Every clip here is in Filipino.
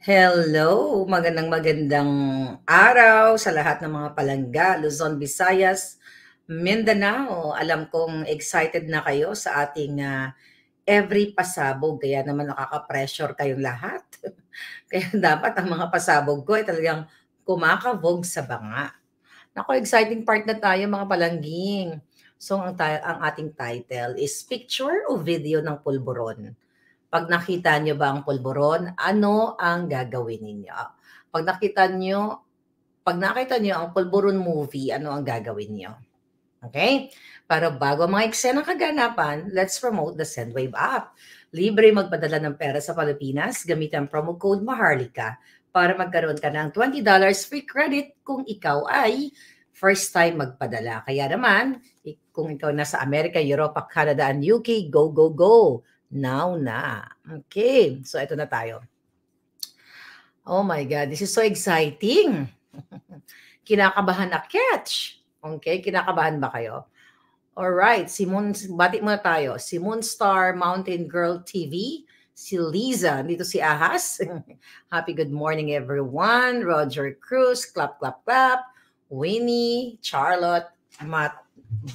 Hello, magandang araw sa lahat ng mga palangga, Luzon, Visayas, Mindanao. Alam kong excited na kayo sa ating every pasabog, kaya naman nakaka-pressure kayong lahat. Kaya dapat ang mga pasabog ko ay talagang kumakabog sa banga. Naku, exciting part na tayo mga palangging. So ang ating title is Picture o Video ng Pulburon. Pag nakita nyo ba ang pulburon, ano ang gagawin ninyo? Pag nakita nyo ang pulburon movie, ano ang gagawin nyo? Okay? Para bago ang mga eksenang kaganapan, let's promote the Sendwave app. Libre magpadala ng pera sa Pilipinas gamit ang promo code Maharlika para magkaroon ka ng $20 free credit kung ikaw ay first time magpadala. Kaya naman, kung ikaw nasa Amerika, Europa, Canada, and UK, go, go, go! Now na. Okay, so ito na tayo. Oh my God, this is so exciting. Kinakabahan na catch. Okay, kinakabahan ba kayo? Alright, bati muna tayo. Si Moonstar Mountain Girl TV, si Liza, dito si Ahas. Happy good morning everyone. Roger Cruz, clap, clap, clap. Winnie, Charlotte, Matt,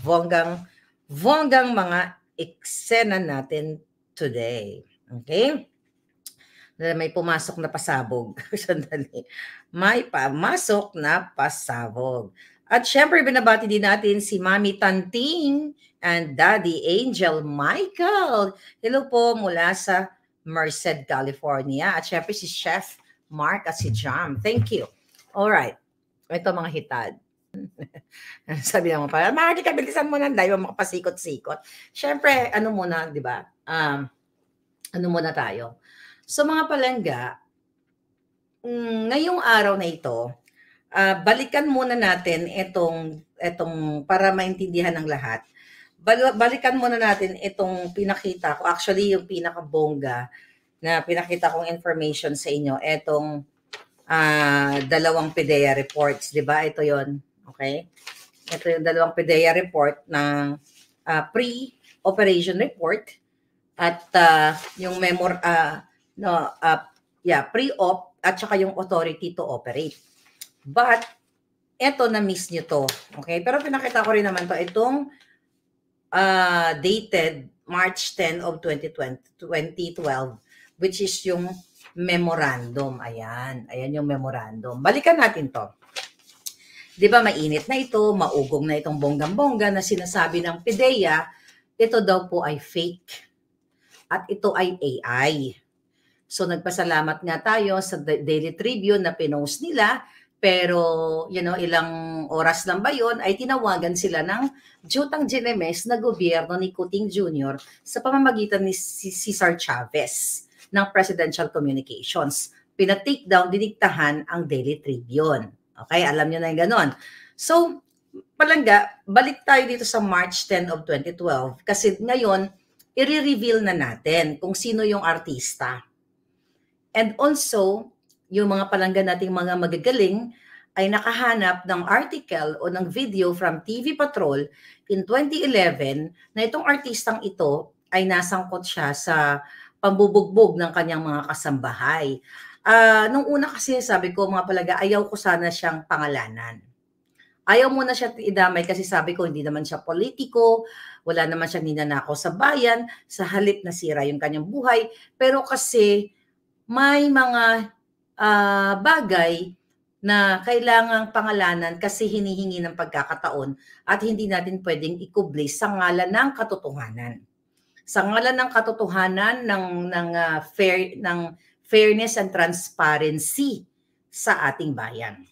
vonggang mga eksena natin today. Okay? May pumasok na pasabog. Sandali. May pumasok na pasabog. At syempre, binabati din natin si Mami Tanting and Daddy Angel Michael. Hello po mula sa Merced, California. At syempre si Chef Mark at si Jam. Thank you. Alright. Ito mga hitad. Sabi naman pa, Marty, kabilisan mo na, dahil makapasikot-sikot. Syempre, ano muna, di ba? Ano muna tayo? So mga palangga, ngayong araw na ito, balikan muna natin itong para maintindihan ng lahat. Balikan muna natin itong pinakita ko. Actually, yung pinakabongga na pinakita kong information sa inyo, itong dalawang PDEA reports, di ba? Ito yon, okay? Ito yung dalawang PDEA report ng pre-operation report at yung pre-op at saka yung authority to operate. But eto, na-miss nyo to, okay? Pero pinakita ko rin naman to itong dated March 10 of 2012, which is yung memorandum. Ayan yung memorandum. Balikan natin to. Di ba mainit na ito, maugong na itong bonggang-bongga na sinasabi ng PDEA, ito daw po ay fake. At ito ay AI. So nagpasalamat nga tayo sa Daily Tribune na pinost nila, pero ilang oras lang ba yun, ay tinawagan sila ng Jutang Ginemes na gobyerno ni Kuting Jr. sa pamamagitan ni Cesar Chavez ng Presidential Communications. Pina-take down, diniktahan ang Daily Tribune. Okay, alam nyo na yung ganon. So, palangga, balik tayo dito sa March 10 of 2012 kasi ngayon, i-reveal na natin kung sino yung artista. And also, yung mga palangga nating mga magagaling ay nakahanap ng article o ng video from TV Patrol in 2011 na itong artistang ito ay nasangkot siya sa pambubugbog ng kanyang mga kasambahay. Nung una kasi sabi ko mga palangga, ayaw ko sana siyang pangalanan. Ayaw muna siya idamay kasi sabi ko hindi naman siya politiko, wala naman siyang ninanakaw sa bayan, sa halip na sira yung kanyang buhay. Pero kasi may mga bagay na kailangang pangalanan kasi hinihingi ng pagkakataon at hindi natin pwedeng ikubli sa ngalan ng katotohanan. Sa ngalan ng katotohanan ng fairness and transparency sa ating bayan.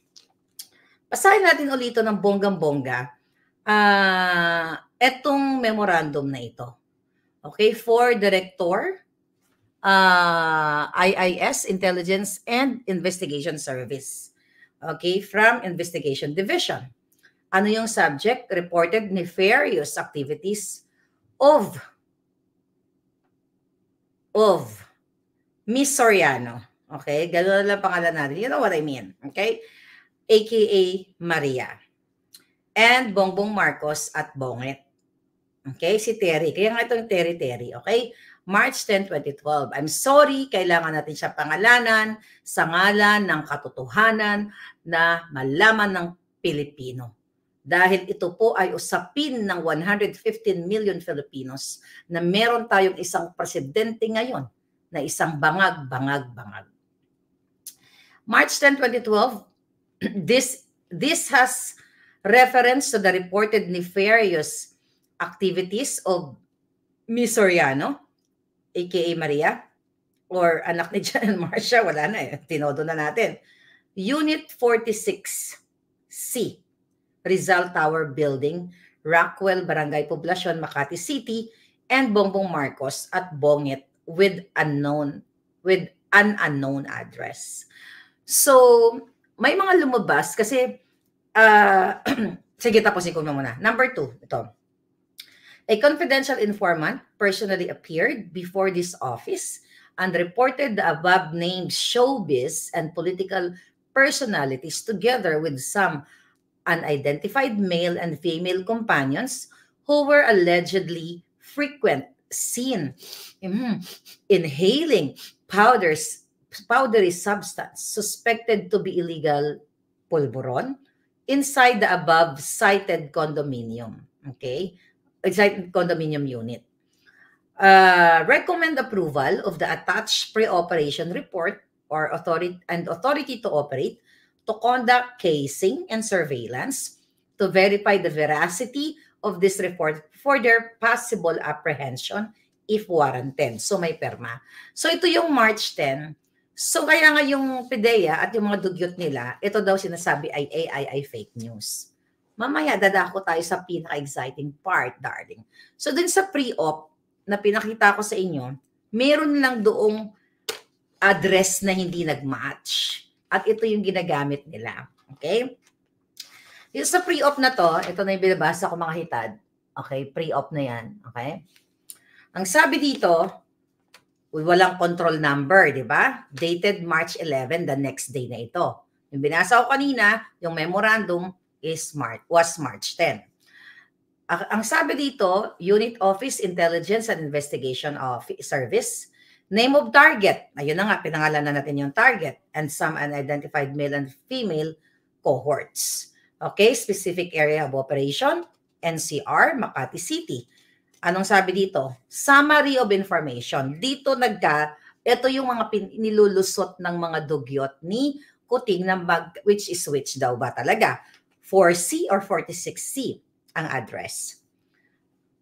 Basahin natin ulit ito ng bonggang-bongga. Etong memorandum na ito. Okay, for Director, IIS, Intelligence and Investigation Service. Okay, from Investigation Division. Ano yung subject? Reported nefarious activities of Miss Soriano. Okay, gano'n lang pangalan natin. You know what I mean. Okay? AKA Maria. And Bongbong Marcos at Bonget. Okay, si Terry. Kaya nga itong Terry. Okay? March 10, 2012. I'm sorry, kailangan natin siya pangalanan sa ngalan ng katotohanan na malaman ng Pilipino. Dahil ito po ay usapin ng 115 million Filipinos na meron tayong isang presidente ngayon na isang bangag-bangag-bangag. March 10, 2012, this has reference to the reported nefarious activities of Miss Soriano, aka Maria, or anak ni John Marcia, wala na eh, tinodo na natin. Unit 46C, Rizal Tower Building, Rockwell, Barangay Poblacion, Makati City, and Bongbong Marcos at Bongit with an unknown address. So, may mga lumabas kasi, sige tapusin ko muna. Number 2, ito. A confidential informant personally appeared before this office and reported the above-named showbiz and political personalities together with some unidentified male and female companions who were allegedly seen inhaling powdery substance suspected to be illegal pulburon inside the above-cited condominium. Okay? Excited condominium unit. Recommend approval of the attached pre-operation report or authority to operate, to conduct casing and surveillance, to verify the veracity of this report for their possible apprehension if warranted. So may perma. So ito yung March 10. So kaya nga yung PDEA at yung mga dugyot nila, ito daw sinasabi ay AI, ay fake news. Mamaya, dadako tayo sa pinaka-exciting part, darling. So, dun sa pre-op na pinakita ko sa inyo, meron lang doong address na hindi nag-match. At ito yung ginagamit nila. Okay? Yung sa pre-op na to, ito na yung binabasa ko mga hitad. Okay? Pre-op na yan. Okay? Ang sabi dito, walang control number, di ba? Dated March 11, the next day na ito. Yung binasa ko kanina, yung memorandum, was March 10. Ang sabi dito, Unit Office Intelligence and Investigation Service, name of target, ayun na nga, pinangalan na natin yung target, and some unidentified male and female cohorts. Okay, specific area of operation, NCR, Makati City. Anong sabi dito? Summary of information. Dito ito yung mga nilulusot ng mga dugyot ni Kuting ng which daw ba talaga? 4C or 46C ang address.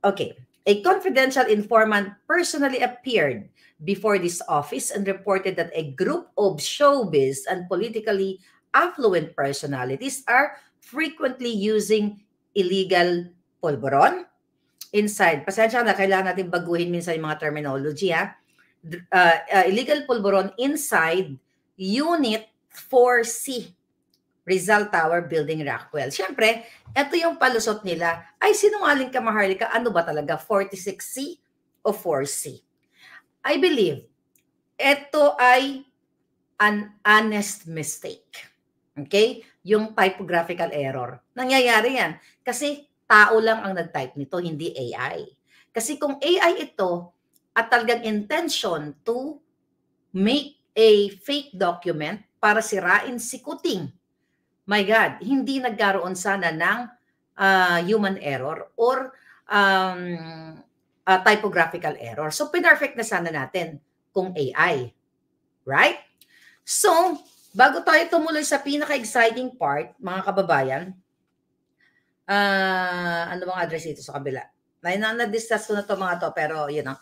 Okay. A confidential informant personally appeared before this office and reported that a group of showbiz and politically affluent personalities are frequently using illegal pulburon inside. Pasensya na, kailangan natin baguhin minsan yung mga terminology. Illegal pulburon inside Unit 4C. Rizal Tower Building, Rockwell. Siyempre, ito yung palusot nila. Ay, sinungaling ka, Maharlika, ano ba talaga? 46C o 4C? I believe, ito ay an honest mistake. Okay? Yung typographical error. Nangyayari yan. Kasi tao lang ang nag-type nito, hindi AI. Kasi kung AI ito, at talagang intention to make a fake document para sirain si Kuting, my God, hindi nagkaroon sana ng human error or typographical error. So, pinerfect na sana natin kung AI. Right? So, bago tayo tumuloy sa pinaka-exciting part, mga kababayan, ano bang address dito sa kabila? Na-discuss ko na to mga to, pero yun know,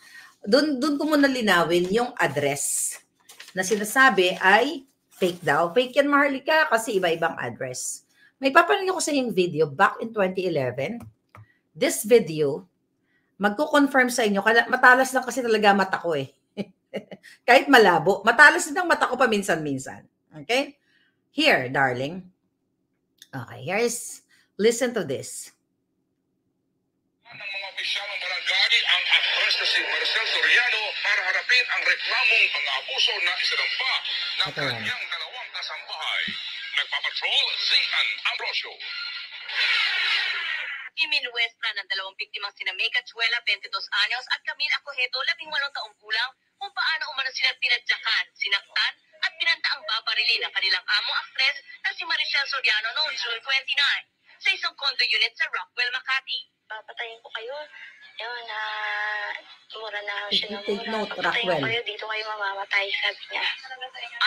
doon ko muna linawin yung address na sinasabi ay fake daw. Fake yan, Maharlika, kasi iba-ibang address. May papanood ko sa yung video back in 2011. This video, magko-confirm sa inyo, matalas lang kasi talaga mata ko eh. Kahit malabo, matalas din ang mata ko paminsan-minsan. Okay? Here, darling. Okay, listen to this. Ng mga opisyal ng barangay ang actress na si Maricel Soriano para harapin ang reklamong pang-abuso na isinampa ng kanyang dalawang kasambahay. Nagpapatrol, Zian Ambrosio. Iminwestra ng 2 biktimang sina May Cachuela, 22 anyos, at Camille Acojedo, 18 taong gulang, kung paano umano sila tinadyakan, sinaktan, at binanta ang babarili ng kanilang among aktres na si Maricel Soriano noong June 29 sa isang condo unit sa Rockwell, Makati. Papatayin ko kayo. Yun, mura na siya ng Take mura. note, Papatayin ko Rockwell. kayo, dito kayo mamamatay, sabi niya.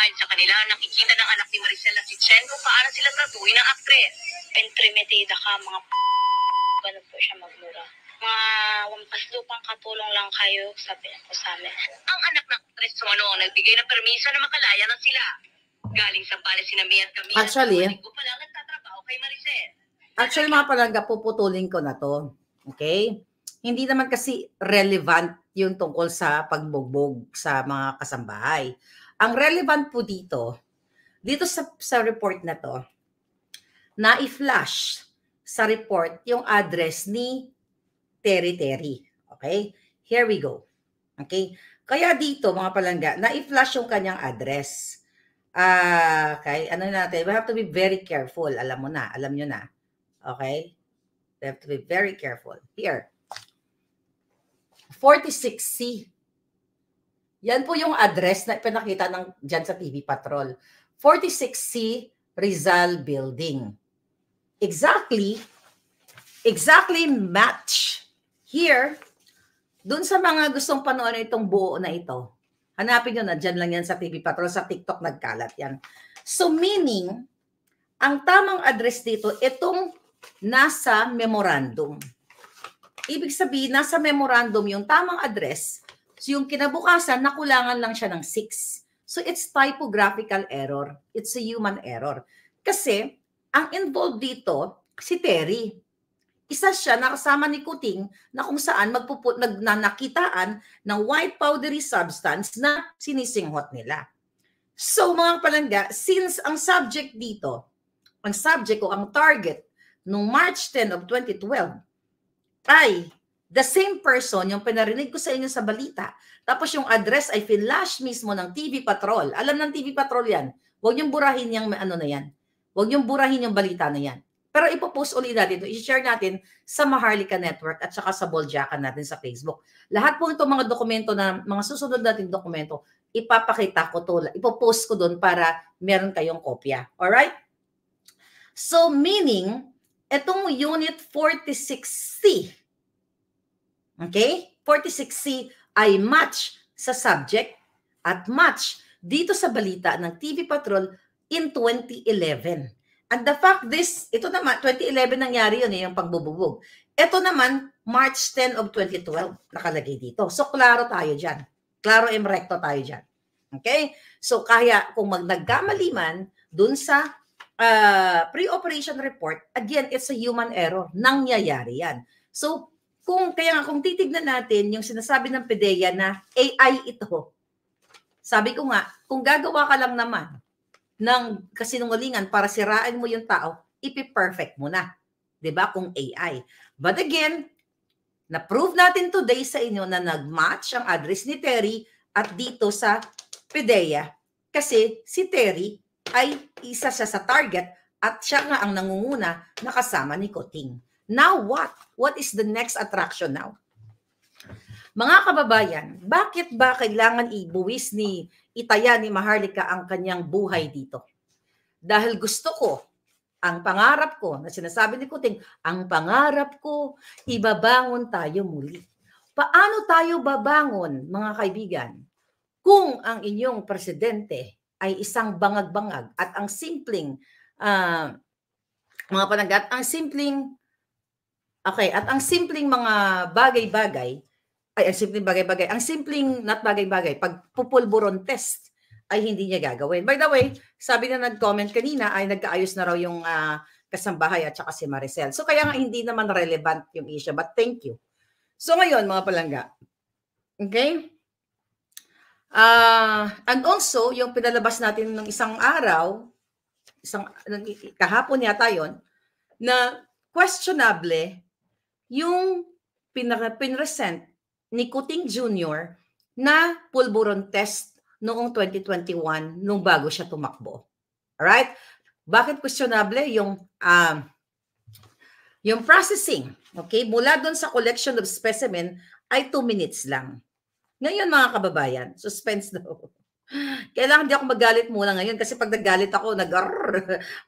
Ayon sa kanila, nakikita ng anak ni Maricel na si Chen kung paano sila tratuhin ng aktres. Pentrimetida ka, mga ganun po siya magmura. Mga wampas lupang katulong lang kayo, sabi ko sa amin. Ang anak ng aktres sumano nagbigay ng permiso na makalaya na sila. Galing sa pala sina May at Camila. Actually, ko pa lang nagtatrabaho kay Maricel. Actually, mga palangga, puputulin ko na to. Okay? Hindi naman kasi relevant yung tungkol sa pagbugbog sa mga kasambahay. Ang relevant po dito sa report na to, na i-flash sa report yung address ni Terry. Okay? Here we go. Okay? Kaya dito, mga palangga, na i-flash yung kanyang address. Okay? Ano natin? We have to be very careful. Alam nyo na. Okay? We have to be very careful. Here. 46C. Yan po yung address na pinakita dyan sa TV Patrol. 46C Rizal Building. Exactly match. Here, dun sa mga gustong panoorin itong buo na ito, hanapin nyo na, dyan lang yan sa TV Patrol, sa TikTok nagkalat yan. So meaning, ang tamang address dito, itong nasa memorandum. Ibig sabihin, nasa memorandum yung tamang address, so yung kinabukasan, nakulangan lang siya ng 6. So it's typographical error. It's a human error. Kasi, ang involved dito, si Terry. Isa siya nakasama ni Kuting na kung saan nakitaan ng white powdery substance na sinisinghot nila. So mga palangga, since ang subject dito, ang target noong March 10 of 2012 ay the same person, yung pinarinig ko sa inyo sa balita, tapos yung address ay flash mismo ng TV Patrol. Alam ng TV Patrol yan. Huwag niyong burahin yung ano na yan. Huwag niyong burahin yung balita na yan. Pero ipopost ulit natin ito. I-share natin sa Maharlika Network at saka sa Boljakan natin sa Facebook. Lahat po itong mga dokumento na, mga susunod natin dokumento, ipapakita ko to. Ipopost ko doon para meron kayong kopya. Alright? So meaning, itong Unit 46C, okay? 46C ay match sa subject at match dito sa balita ng TV Patrol in 2011. And the fact ito naman, 2011 nangyari yun, yung pagbububog. Ito naman, March 10 of 2012, nakalagay dito. So, klaro tayo dyan. Klaro recto tayo dyan. Okay? So, kaya kung nagkamali man dun sa pre-operation report, again, it's a human error. Nangyayari yan. So, kung titignan natin yung sinasabi ng PDEA na AI ito, sabi ko nga, kung gagawa ka lang naman ng kasinungalingan para sirain mo yung tao, ipi-perfect mo na. 'Di ba? Kung AI. But again, na-prove natin today sa inyo na nag-match ang address ni Terry at dito sa PDEA kasi si Terry ay isa siya sa target at siya nga ang nangunguna na kasama ni Kuting. Now what? What is the next attraction now? Mga kababayan, bakit ba kailangan ibuwis itaya ni Maharlika ang kanyang buhay dito? Dahil gusto ko, ang pangarap ko, na sinasabi ni Kuting, ang pangarap ko, ibabangon tayo muli. Paano tayo babangon, mga kaibigan, kung ang inyong presidente ay isang bangag-bangag at ang simpleng, mga panagat, ang simpleng mga bagay-bagay, ang simpleng not bagay-bagay, pag pupulburon test ay hindi niya gagawin. By the way, sabi na nag-comment kanina ay nagkaayos na raw yung kasambahay at saka si Maricel. So kaya nga hindi naman relevant yung issue, but thank you. So ngayon mga palangga, okay? And also, yung pinalabas natin ng isang araw, kahapon yata yun, na questionable yung pinresent ni Kuting Jr. na pulburon test noong 2021 nung bago siya tumakbo. Alright? Bakit questionable? Yung processing, okay, mula doon sa collection of specimen ay 2 minutes lang. Ngayon mga kababayan, suspense daw. Kailangan di ako magalit muna ngayon kasi pag nagalit ako,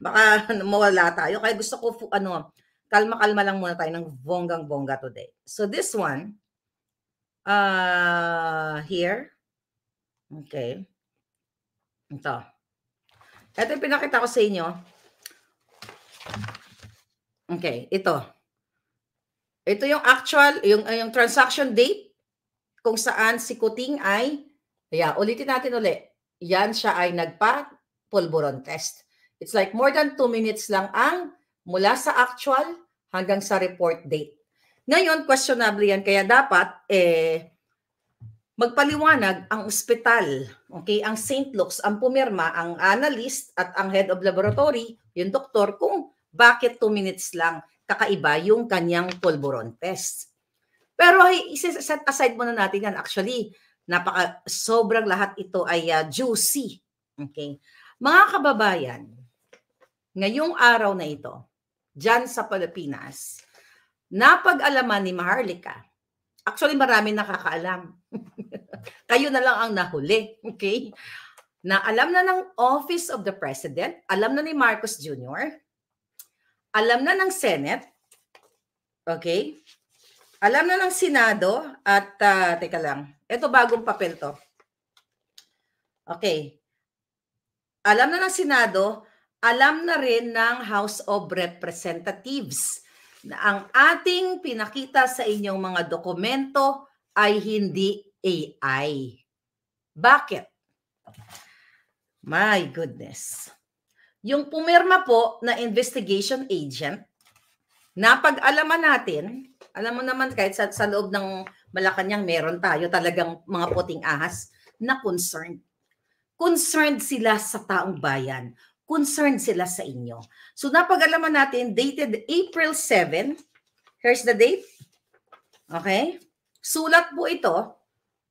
baka mawala tayo. Kaya gusto ko, kalma-kalma lang muna tayo ng bonggang-bongga today. So this one, here, okay, ito. Ito yung pinakita ko sa inyo. Okay, ito. Ito yung actual, yung transaction date kung saan si Kuting ay, ulitin natin ulit. Yan siya ay nagpa-pulburon test. It's like more than 2 minutes lang ang mula sa actual hanggang sa report date. Ngayon, questionable yan. Kaya dapat, magpaliwanag ang ospital, okay, ang St. Luke's, ang pumirma, ang analyst at ang head of laboratory, yung doktor, kung bakit 2 minutes lang kakaiba yung kanyang pulburon test. Pero set aside muna natin yan. Actually, sobrang lahat ito ay juicy. Okay. Mga kababayan, ngayong araw na ito, dyan sa Pilipinas, napag-alaman ni Maharlika, actually marami nakakaalam. Kayo na lang ang nahuli. Okay. Na alam na ng Office of the President, alam na ni Marcos Jr., alam na ng Senate, okay? Alam na ng Senado at, teka lang, ito bagong papel to. Okay. Alam na ng Senado, alam na rin ng House of Representatives na ang ating pinakita sa inyong mga dokumento ay hindi AI. Bakit? My goodness. Yung pumirma po na investigation agent, napag-alaman natin, alam mo naman kahit sa loob ng Malacanang meron tayo talagang mga puting ahas na concerned. Concerned sila sa taong bayan. Concerned sila sa inyo. So napag-alaman natin, dated April 7, here's the date. Okay? Sulat po ito.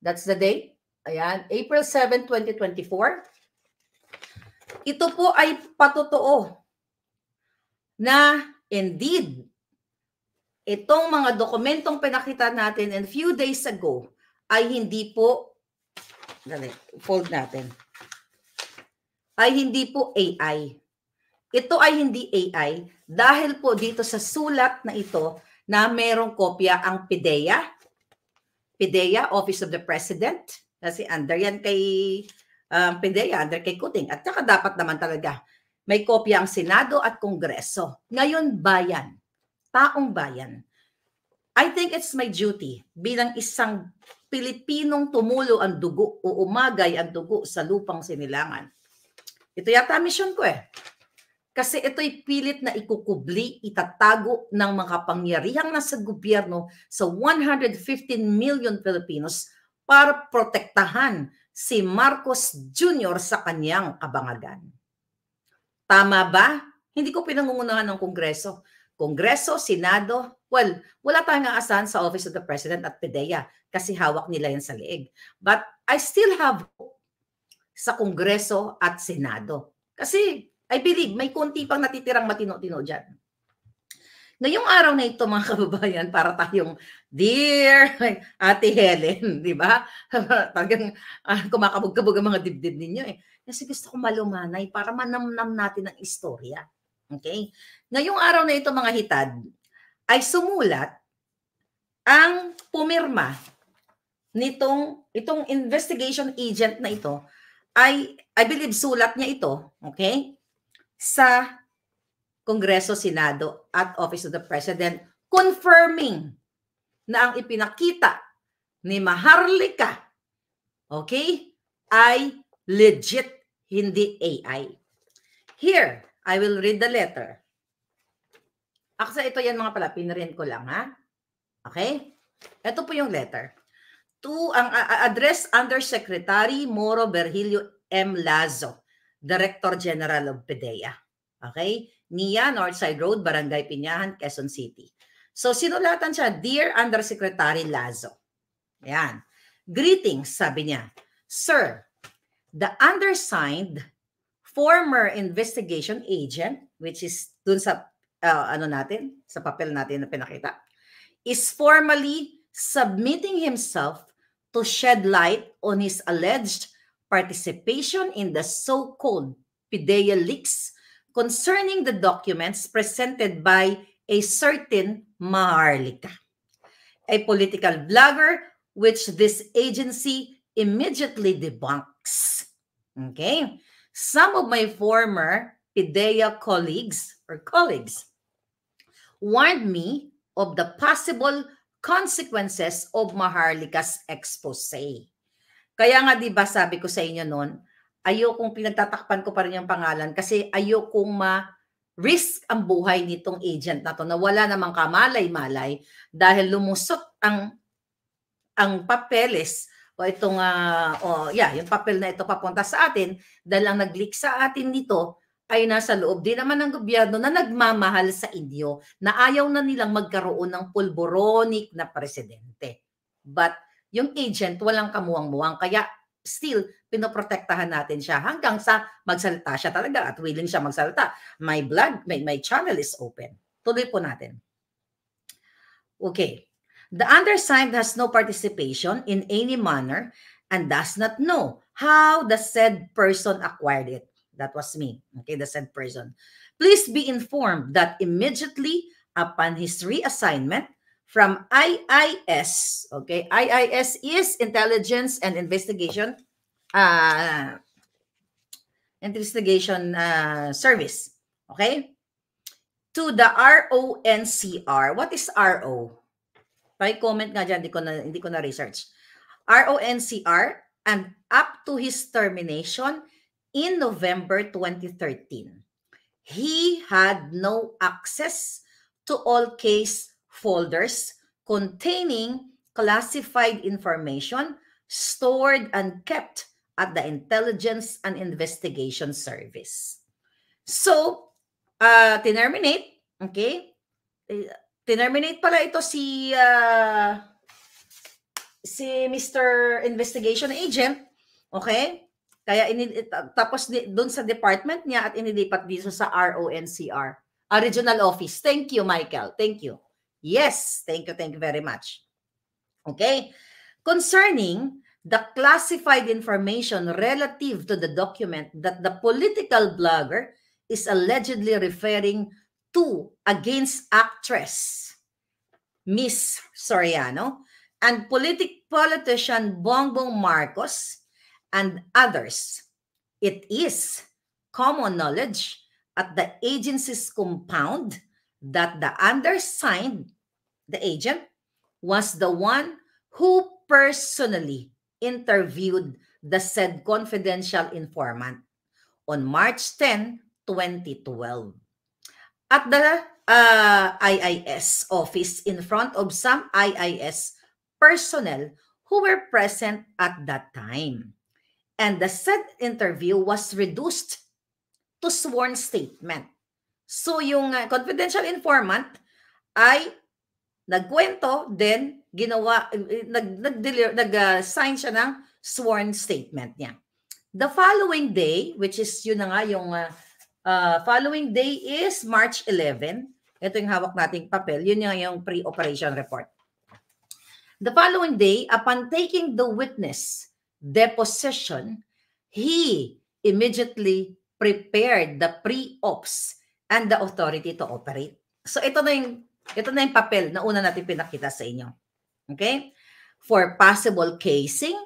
That's the date. Ayan, April 7, 2024. Ito po ay patotoo na indeed, itong mga dokumentong pinakita natin and few days ago ay hindi po, fold natin, ay hindi po AI. Ito ay hindi AI dahil po dito sa sulat na ito na merong kopya ang PIDEA, Office of the President, kasi under yan kay PIDEA, under kay Kuting. At saka dapat naman talaga may kopya ang Senado at Kongreso. Ngayon, bayan, taong bayan. I think it's my duty bilang isang Pilipinong tumulo ang dugo o umagay ang dugo sa lupang sinilangan. Ito yata mission ko eh. Kasi ito'y pilit na ikukubli, itatago ng mga pangyarihang nasa gobyerno sa 115 million Filipinos para protektahan si Marcos Jr. sa kanyang kabangagan. Tama ba? Hindi ko pinangungunahan ng Kongreso. Kongreso, Senado, well, wala tayong aasahan sa Office of the President at PIDEA kasi hawak nila yan sa leeg. But I still have hope sa Kongreso at Senado. Kasi I believe may konti pang natitirang matino-tino dyan. Ngayong araw na ito mga kababayan, para tayong dear Ate Helen, di ba? Talagang kumakabog-kabog ang mga dibdib ninyo eh. Kasi gusto ko malumanay para manamnam natin ang istorya. Okay? Ngayong araw na ito mga hitad, ay sumulat ang pumirma itong investigation agent na ito ay, I believe, sulat niya ito, okay, sa Kongreso, Senado at Office of the President, confirming na ang ipinakita ni Maharlika, okay, ay legit, hindi AI. Here, I will read the letter. Actually, ito yan mga pala, pinrint ko lang, ha? Okay? Ito po yung letter. To ang address Undersecretary Moro Virgilio M. Lazo, Director General of PIDEA. Okay? Nia, Northside Road, Barangay Piñahan, Quezon City. So, sinulatan siya, Dear Undersecretary Lazo. Ayan. Greetings, sabi niya. Sir, the undersigned former investigation agent, which is dun sa ano natin, sa papel natin na pinakita, is formally submitting himself to shed light on his alleged participation in the so-called PIDEA leaks concerning the documents presented by a certain Maharlika, a political blogger which this agency immediately debunks. Okay? Some of my former PIDEA colleagues warned me of the possible consequences of Maharlika's expose. Kaya nga 'di ba sabi ko sa inyo noon, ayokong pinagtatakpan ko pa rin yung pangalan kasi ayokong ma-risk ang buhay nitong agent na to na wala namang kamalay-malay dahil lumusot ang papeles o itong yung papel na ito papunta sa atin dahil ang nag-leak sa atin nito ay nasa loob din naman ng gobyerno na nagmamahal sa inyo na ayaw na nilang magkaroon ng pulboronic na presidente. But yung agent walang kamuwang-muwang kaya still pinoprotektahan natin siya hanggang sa magsalita siya talaga at willing siya magsalita. My channel is open. Tuloy po natin. Okay. The undersigned has no participation in any manner and does not know how the said person acquired it. That was me, okay, the said person. Please be informed that immediately upon his reassignment from IIS, okay, IIS is Intelligence and Investigation Service, okay, to the RONCR. What is RO? Comment nga dyan, hindi ko na research. RONCR and up to his termination in November 2013. He had no access to all case folders containing classified information stored and kept at the Intelligence and Investigation Service. So, tinerminate, okay? Tinerminate pala ito si Mr. Investigation Agent, okay? Kaya tapos doon sa department niya at inilipat dito sa RONCR, Regional Office. Thank you, Michael. Thank you. Yes, thank you very much. Okay? Concerning the classified information relative to the document that the political blogger is allegedly referring to against actress Miss Soriano and politician Bongbong Marcos and others, it is common knowledge at the agency's compound that the undersigned, the agent, was the one who personally interviewed the said confidential informant on March 10, 2012. At the IIS office in front of some IIS personnel who were present at that time. And the said interview was reduced to sworn statement. So yung confidential informant ay nagkwento, then nag-sign siya ng sworn statement niya. The following day, which is yun na nga yung following day is March 11. Ito yung hawak nating papel. Yun yung pre-operation report. The following day, upon taking the witness deposition, he immediately prepared the pre-ops and the authority to operate. So ito na yung papel na una natin pinakita sa inyo. Okay? For possible casing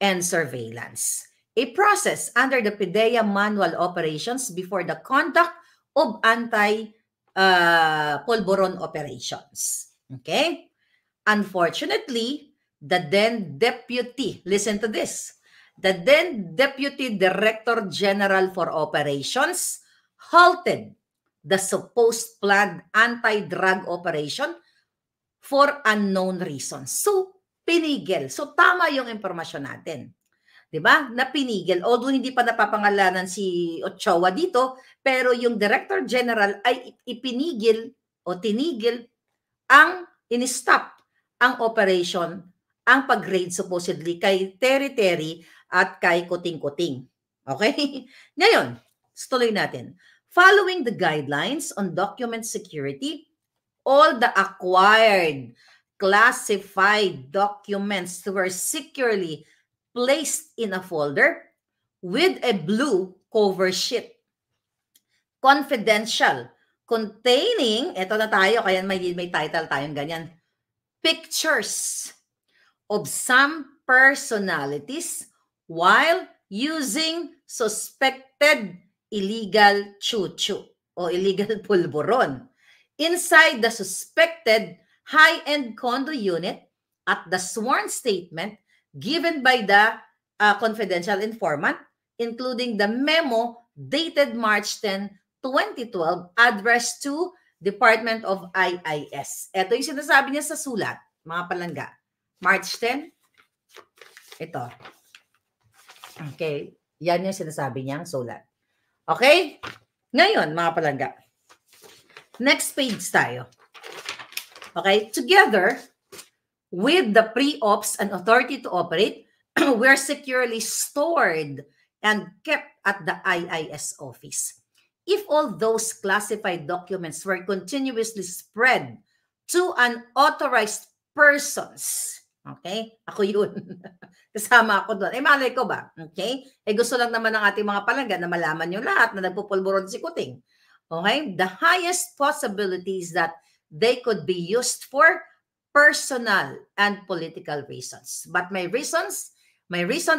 and surveillance. A process under the PIDEA manual operations before the conduct of anti-pulburon operations. Okay? Unfortunately, the then deputy, listen to this, the then Deputy Director General for Operations halted the supposed planned anti-drug operation for unknown reasons. So, pinigil. So, tama yung impormasyon natin. Diba? Na pinigil. Although hindi pa napapangalanan si Ochoa dito, pero yung Director General ay ipinigil o tinigil ang in-stop ang operation, ang pag-raid supposedly kay Terry at kay Kuting. Okay? Ngayon, tuloy natin. Following the guidelines on document security, all the acquired classified documents were securely placed in a folder with a blue cover sheet. Confidential, containing, eto na tayo, kaya may title tayong ganyan, pictures of some personalities while using suspected illegal chuchu o illegal pulburon inside the suspected high-end condo unit at the sworn statement given by the confidential informant, including the memo dated March 10, 2012, addressed to Department of IIS. Ito yung sinasabi niya sa sulat, mga palangga. March 10, ito. Okay, yan yung sinasabi niyang sulat. Okay? Ngayon, mga palangga. Next page tayo. Okay? Together with the pre-ops and authority to operate, we're securely stored and kept at the IIS office. If all those classified documents were continuously spread to unauthorized persons, okay? Ako yun. Kasama ako doon. Malay ko ba? Okay? Gusto lang naman ng ating mga palangga na malaman yung lahat na nagpupulburon si Kuting. Okay? The highest possibility is that they could be used for personal and political reasons. But my reason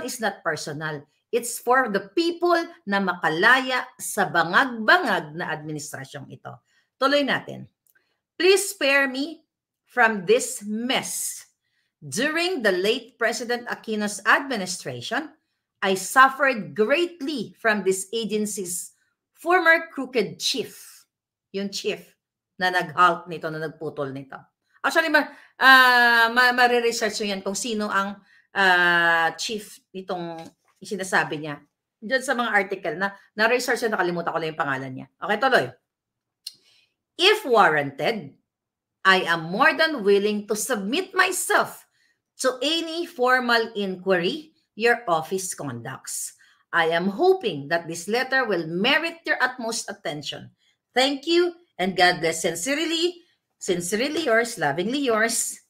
is not personal. It's for the people na makalaya sa bangag-bangag na administrasyong ito. Tuloy natin. Please spare me from this mess. During the late President Aquino's administration, I suffered greatly from this agency's former crooked chief. Yung chief na nag-halt nito, na nagputol nito. Actually, ma-research nyo yan kung sino ang chief nitong sinasabi niya. Diyan sa mga article na research na nakalimutan ko lang yung pangalan niya. Okay, tuloy. If warranted, I am more than willing to submit myself to any formal inquiry your office conducts. I am hoping that this letter will merit your utmost attention. Thank you and God bless. Sincerely yours, lovingly yours,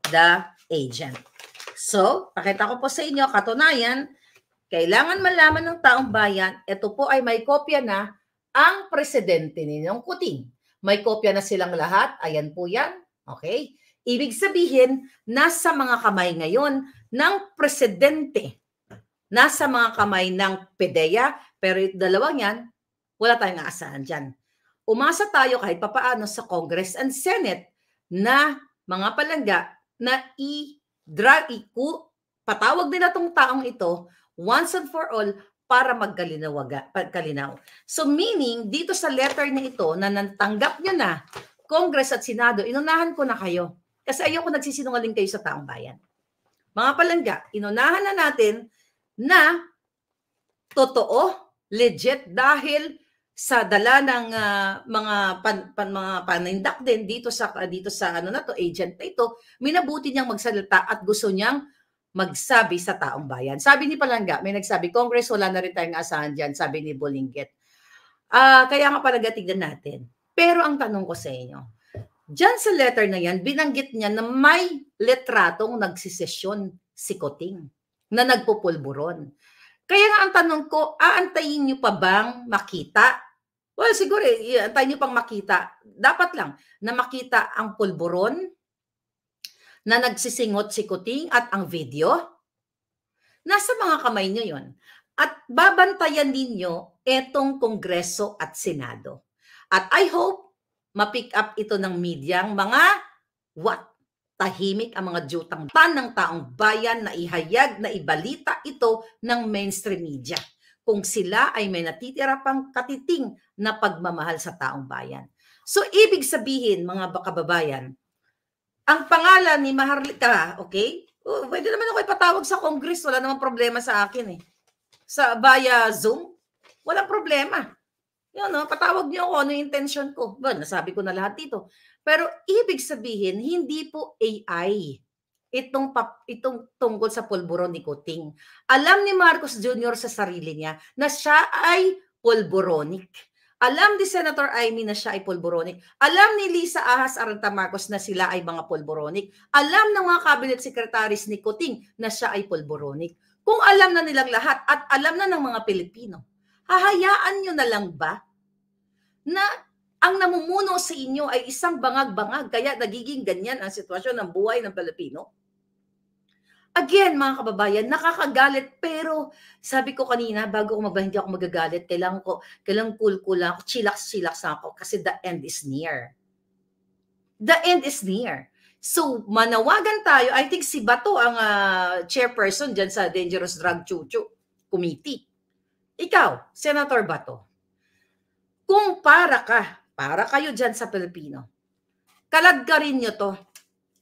the agent. So, pakita ko po sa inyo, katunayan, kailangan malaman ng taong bayan, ito po ay may kopya na ang presidente ninyong Kuting. May kopya na silang lahat. Ayan po yan. Okay? Ibig sabihin, nasa mga kamay ngayon ng presidente. Nasa mga kamay ng PDEA, pero dalawang yan, wala tayong aasahan dyan. Umasa tayo kahit papaano sa Congress and Senate na mga palangga na patawag nila itong taong ito once and for all para magkalinaw. So meaning, dito sa letter na ito na natanggap nyo na Congress at Senado, inunahan ko na kayo. Kasi ayoko nagsisinungaling kayo sa taong bayan. Mga palangga, inunahan na natin na totoo, legit, dahil sa dala ng mga panindak din dito sa agent na ito, minabuti niyang magsalita at gusto niyang magsabi sa taong bayan. Sabi ni Palangga, may nagsabi, Congress, wala na rin tayong asahan dyan, sabi ni Bolinggit. Kaya nga Palangga, tignan natin. Pero ang tanong ko sa inyo, dyan sa letter na yan, binanggit niya na may letratong nagsisesyon si Kuting, na nagpupulburon. Kaya nga ang tanong ko, aantayin niyo pa bang makita? Well, siguro, aantayin niyo pang makita. Dapat lang na makita ang pulburon, na nagsisingot si Kuting at ang video, nasa mga kamay niyo yon. At babantayan ninyo etong Kongreso at Senado. At I hope ma-pick up ito ng medyang mga tahimik ang mga jutang ng taong bayan na ihayag, na ibalita ito ng mainstream media. Kung sila ay may natitira pang katiting na pagmamahal sa taong bayan. So, ibig sabihin, mga kababayan, ang pangalan ni Maharlika, okay? Pwede naman ako ipatawag sa Congress. Wala namang problema sa akin eh. Via Zoom, walang problema. Yun, no? Patawag niyo ako, ano yung intention ko. Well, nasabi ko na lahat dito. Pero ibig sabihin, hindi po AI itong tungkol sa pulburon ni Kuting. Alam ni Marcos Jr. sa sarili niya na siya ay pulburonic. Alam ni Senator Amy na siya ay pulboronic. Alam ni Lisa Ahas Aranta Marcos na sila ay mga pulboronic. Alam ng mga cabinet secretaries ni Kuting na siya ay pulboronic. Kung alam na nilang lahat at alam na ng mga Pilipino, hahayaan nyo na lang ba na ang namumuno sa inyo ay isang bangag-bangag kaya nagiging ganyan ang sitwasyon ng buhay ng Pilipino? Again, mga kababayan, nakakagalit, pero sabi ko kanina, bago ko hindi ako magagalit, kailangan cool lang ako, chillax ako, kasi the end is near. The end is near. So, manawagan tayo, I think si Bato ang chairperson dyan sa Dangerous Drug Chuchu Committee. Ikaw, Senator Bato, kung para kayo dyan sa Pilipino, kaladkarin nyo to,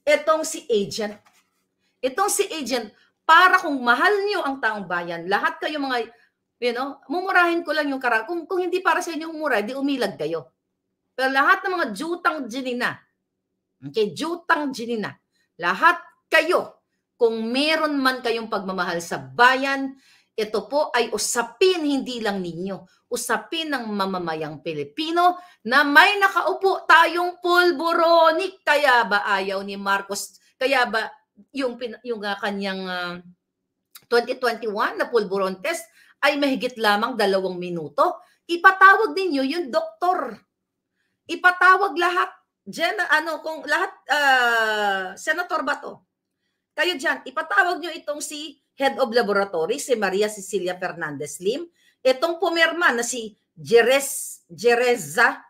itong si agent, para kung mahal niyo ang taong bayan, lahat kayo mga, mumurahin ko lang yung kung hindi para sa inyo umura, di umilag kayo. Pero lahat ng mga jutang ginina, lahat kayo, kung meron man kayong pagmamahal sa bayan, ito po ay usapin hindi lang ninyo, usapin ng mamamayang Pilipino na may nakaupo tayong pulboronic. Kaya ba ayaw ni Marcos, kaya ba yung kanyang 2021 na pulburon test ay mahigit lamang 2 minuto? Ipatawag ninyo yung doktor. Ipatawag lahat. Kung lahat, Senator Bato, kayo dyan, ipatawag nyo itong si Head of Laboratory, si Maria Cecilia Fernandez Lim, itong pumirma na si Jereza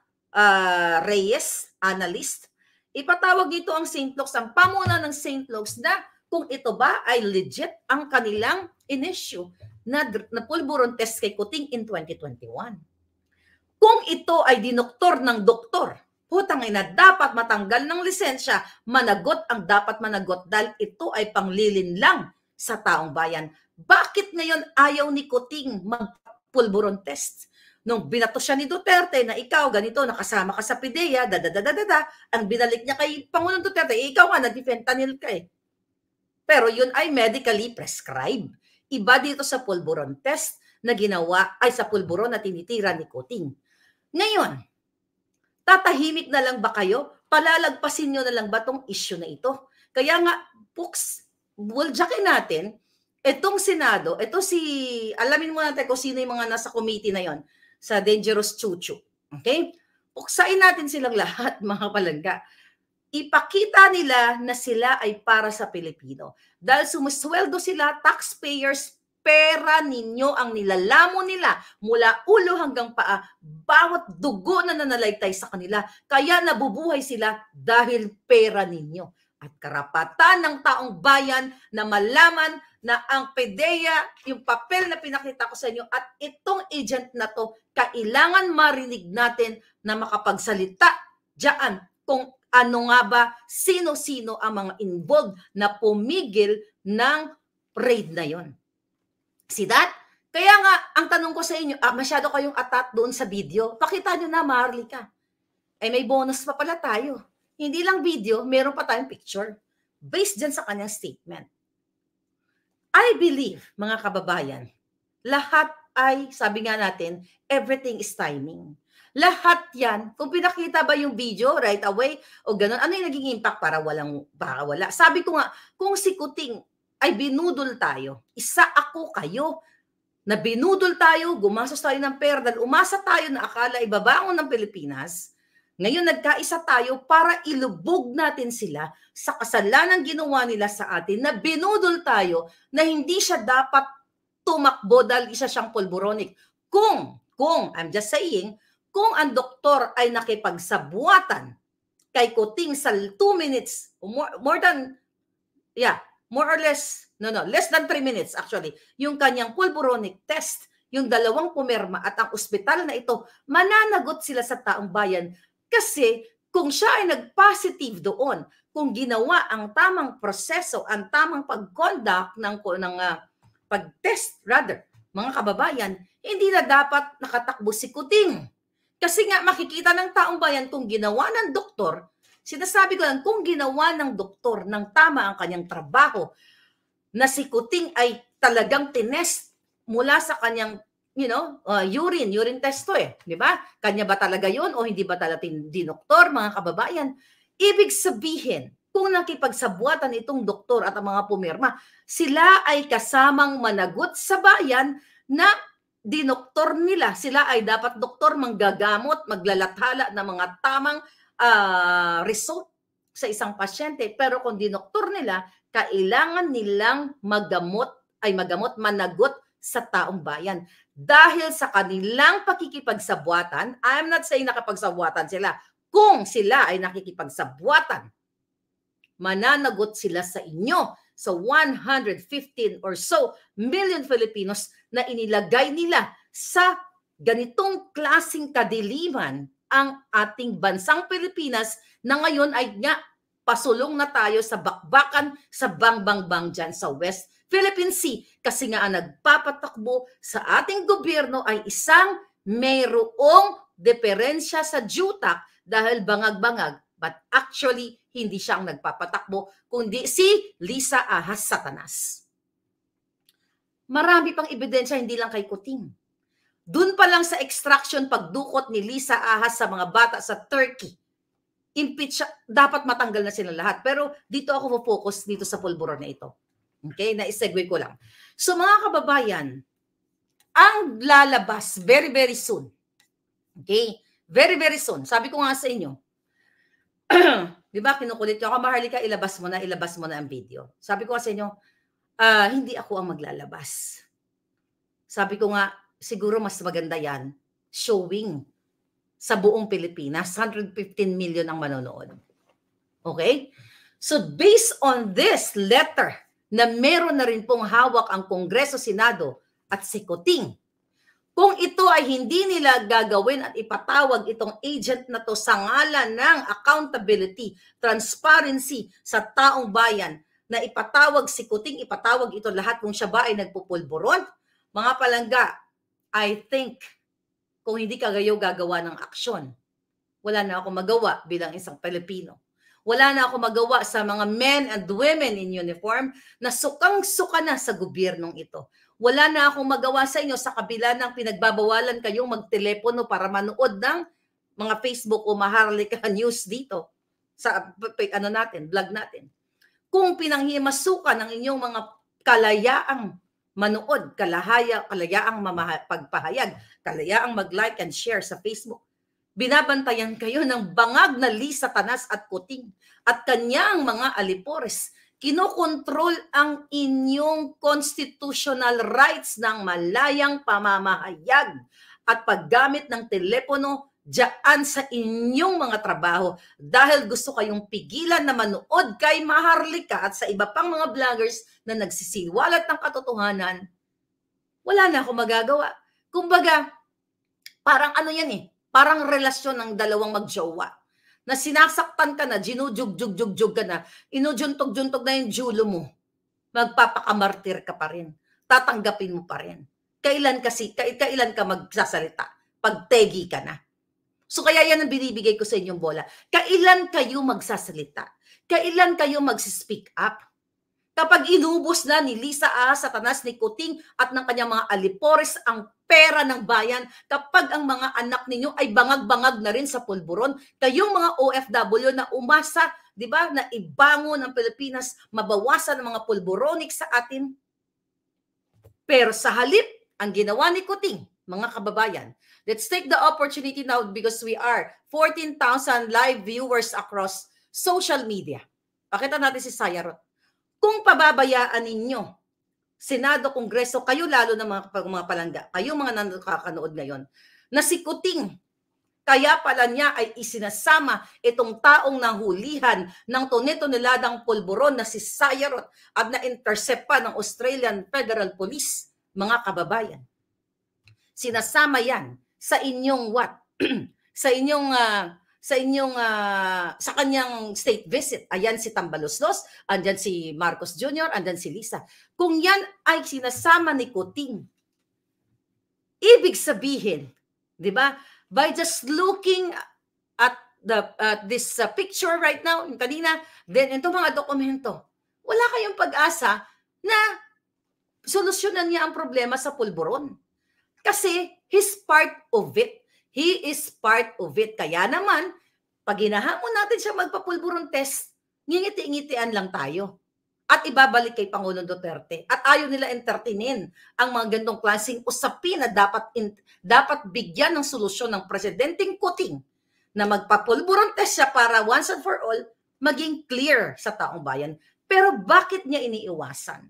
Reyes, analyst. Ipatawag dito ang St. Luke's, ang pamuna ng St. Luke's, na kung ito ba ay legit ang kanilang in-issue na pulburon test kay Kuting in 2021. Kung ito ay dinoktor ng doktor, putang ina, dapat matanggal ng lisensya, managot ang dapat managot dahil ito ay panglilin lang sa taong bayan. Bakit ngayon ayaw ni Kuting mag-pulburon test? Nung binato siya ni Duterte na ikaw ganito, nakasama ka sa PIDEA, ang binalik niya kay Pangulong Duterte, ikaw nga, nag-fentanyl ka eh. Pero yun ay medically prescribed. Iba dito sa pulburon test na ginawa, ay sa pulburon na tinitira ni Kuting. Ngayon, tatahimik na lang ba kayo? Palalagpasin nyo na lang ba tong issue na ito? Kaya nga, buljakin natin, itong Senado, alamin mo natin kung sino yung mga nasa committee na yon sa Dangerous Chuchu. Okay? Puksain natin silang lahat, mga palangga. Ipakita nila na sila ay para sa Pilipino. Dahil sumusweldo sila, taxpayers, pera ninyo ang nilalamo nila mula ulo hanggang paa, bawat dugo na nanalaitay sa kanila. Kaya nabubuhay sila dahil pera ninyo. At karapatan ng taong bayan na malaman na ang PIDEA, yung papel na pinakita ko sa inyo, at itong agent na to, kailangan marinig natin na makapagsalita diyan kung ano nga ba, sino-sino ang mga involved na pumigil ng raid na yon. See that? Kaya nga, ang tanong ko sa inyo, masyado kayong atat doon sa video, pakita nyo na, Maharlika. Ay may bonus pa pala tayo. Hindi lang video, meron pa tayong picture based dyan sa kanyang statement. I believe, mga kababayan, lahat ay, sabi nga natin, everything is timing. Lahat yan, kung pinakita ba yung video right away o ganun, ano yung naging impact para wala? Sabi ko nga, kung si Kuting ay binudol tayo, isa ako kayo, na binudol tayo, gumastos tayo ng pera, dahil umasa tayo na akala ibabangon ng Pilipinas, ngayon nagkaisa tayo para ilubog natin sila sa kasalanan ginawa nila sa atin na binudol tayo na hindi siya dapat tumakbo dahil isa siyang pulboronic. Kung, I'm just saying, kung ang doktor ay nakipagsabuatan kay Kuting sa 2 minutes, less than 3 minutes actually, yung kanyang pulboronic test, yung 2 pumirma at ang ospital na ito, mananagot sila sa taong bayan. Kasi kung siya ay nag-positive doon, kung ginawa ang tamang proseso, ang tamang pag-conduct ng pag-test rather, mga kababayan, hindi na dapat nakatakbo si Kuting. Kasi nga makikita ng taong bayan kung ginawa ng doktor, sinasabi ko lang, kung ginawa ng doktor ng tama ang kanyang trabaho, na si Kuting ay talagang tinest mula sa kanyang urine test to eh. Di ba? Kanya ba talaga yun o hindi ba talaga dinoktor, mga kababayan? Ibig sabihin, kung nakipagsabuatan itong doktor at ang mga pumirma, sila ay kasamang managot sa bayan na dinoktor nila. Sila ay dapat doktor, manggagamot, maglalathala ng mga tamang result sa isang pasyente. Pero kung dinoktor nila, kailangan nilang magamot, managot sa taong bayan. Dahil sa kanilang pakikipagsabuatan, I'm not saying nakapagsabuatan sila. Kung sila ay nakikipagsabuatan, mananagot sila sa inyo sa 115 or so million Filipinos na inilagay nila sa ganitong klaseng kadiliman ang ating bansang Pilipinas na ngayon ay pasulong na tayo sa bakbakan sa bang dyan sa West Philippine Sea kasi nga ang nagpapatakbo sa ating gobyerno ay isang mayroong diferensya sa jutak dahil bangag-bangag, but actually hindi siya ang nagpapatakbo kundi si Lisa Ahas Satanas. Marami pang ebidensya, hindi lang kay Kuting. Doon pa lang sa extraction pagdukot ni Lisa Ahas sa mga bata sa Turkey, impeach siya, dapat matanggal na sila lahat. Pero dito ako focus dito sa pulburon na ito. Okay, na-segue ko lang. So mga kababayan, ang lalabas very, very soon. Okay, very, very soon. Sabi ko nga sa inyo, di ba, kinukulit nyo ako, Maharlika, ilabas mo na ang video. Sabi ko nga sa inyo, hindi ako ang maglalabas. Sabi ko nga, siguro mas maganda yan, showing sa buong Pilipinas, 115 million ang manonood. Okay? So based on this letter, na meron na rin pong hawak ang Kongreso, Senado at si Kuting, kung ito ay hindi nila gagawin at ipatawag itong agent na to sa ngalan ng accountability, transparency sa taong bayan, na ipatawag si Kuting, ipatawag ito lahat kung siya ba ay nagpupulburon, mga palangga, I think, kung hindi kayo gagawa ng aksyon, wala na ako magawa bilang isang Pilipino. Wala na ako magawa sa mga men and women in uniform na sukang-suka na sa gobyernong ito. Wala na akong magawa sa inyo sa kabila ng pinagbabawalan kayong magtelepono para manood ng mga Facebook o Maharlika News dito sa vlog natin. Kung pinanghimasukan ng inyong mga kalayaang manood, kalayaang pagpahayag, kalayaang mag-like and share sa Facebook, binabantayan kayo ng bangag na Lisa Satanas at Kuting at kanyang mga alipores. Kinokontrol ang inyong constitutional rights ng malayang pamamahayag at paggamit ng telepono diyan sa inyong mga trabaho dahil gusto kayong pigilan na manood kay Maharlika at sa iba pang mga vloggers na nagsisiwalat ng katotohanan. Wala na ako magagawa. Kumbaga, parang ano yan eh, parang relasyon ng dalawang magjowa na sinasaktan ka na, ginujugjug ka na, inujuntog-juntog na yung julo mo, magpapakamartir ka pa rin, tatanggapin mo pa rin. Kailan ka magsasalita? Pagtegi ka na. So kaya yan ang binibigay ko sa inyong bola. Kailan kayo magsasalita? Kailan kayo mag-speak up? Kapag inubos na ni Lisa Ahas Satanas, ni Kuting at ng kanyang mga alipores ang pera ng bayan, kapag ang mga anak ninyo ay bangag-bangag na rin sa pulburon, kayong mga OFW na umasa, di ba, na ibangon ang Pilipinas, mabawasan ang mga pulburonic sa atin. Pero sa halip, ang ginawa ni Kuting, mga kababayan, let's take the opportunity now because we are 14,000 live viewers across social media. Pakita natin si Sayarot. Kung pababayaan ninyo, Senado, Kongreso, kayo lalo na mga palangga, kayo mga nakakanood ngayon, na si Kuting, kaya pala niya ay isinasama itong taong nahulihan ng tone-toneladang pulburon na si Sayarot at na-intercept pa ng Australian Federal Police, mga kababayan. Sinasama yan sa inyong sa kanyang state visit. Ayan si Tambaloslos, andyan si Marcos Jr., andyan si Lisa. Kung yan ay sinasama ni Kuting, ibig sabihin, di ba, by just looking at this picture right now, yung kanina, then itong mga dokumento, wala kayong pag-asa na solusyonan niya ang problema sa pulburon. Kasi he's part of it. He is part of it. Kaya naman, pag hinahamon natin siya magpapulburon test, ngingiti-ngitian lang tayo. At ibabalik kay Pangulong Duterte. At ayaw nila entertainin ang mga gandong klaseng usapin na dapat bigyan ng solusyon ng Presidenteng Kuting na magpapulburon test siya para once and for all, maging clear sa taong bayan. Pero bakit niya iniiwasan?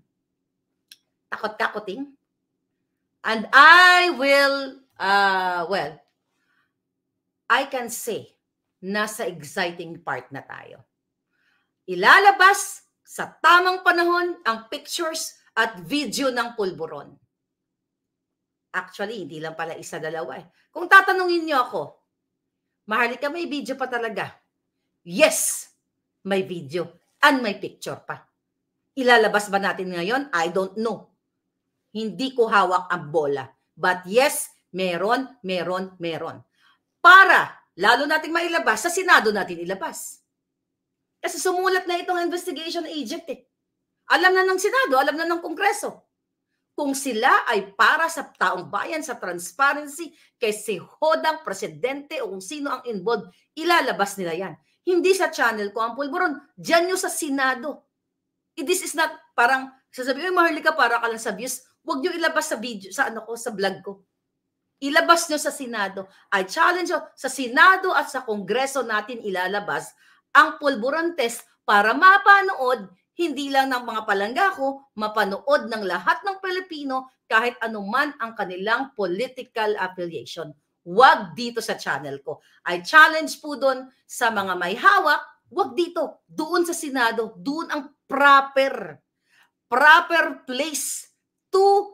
Takot ka, Kuting? And I will, I can say, nasa exciting part na tayo. Ilalabas sa tamang panahon ang pictures at video ng pulburon. Actually, hindi lang pala isa, dalawa eh. Kung tatanungin niyo ako, Maharlika, may video pa talaga? Yes, may video and may picture pa. Ilalabas ba natin ngayon? I don't know. Hindi ko hawak ang bola. But yes, meron. Para, lalo natin mailabas, sa Senado natin ilabas. Kasi sumulat na itong investigation agent eh. Alam na ng Senado, alam na ng Kongreso. Kung sila ay para sa taong bayan, sa transparency, kay si Hodang, presidente o kung sino ang involved, ilalabas nila yan. Hindi sa channel ko ang pulburon. Diyan nyo sa Senado. This is not parang, sasabihin, Maharlika, para ka lang sa views. Huwag nyo ilabas sa video, sa vlog ko. Ilabas nyo sa Senado. I challenge nyo, sa Senado at sa Kongreso natin ilalabas ang pulburon test para mapanood, hindi lang ng mga palangga ko, mapanood ng lahat ng Pilipino kahit anuman ang kanilang political affiliation. Huwag dito sa channel ko. I challenge po doon sa mga may hawak, huwag dito. Doon sa Senado, doon ang proper place to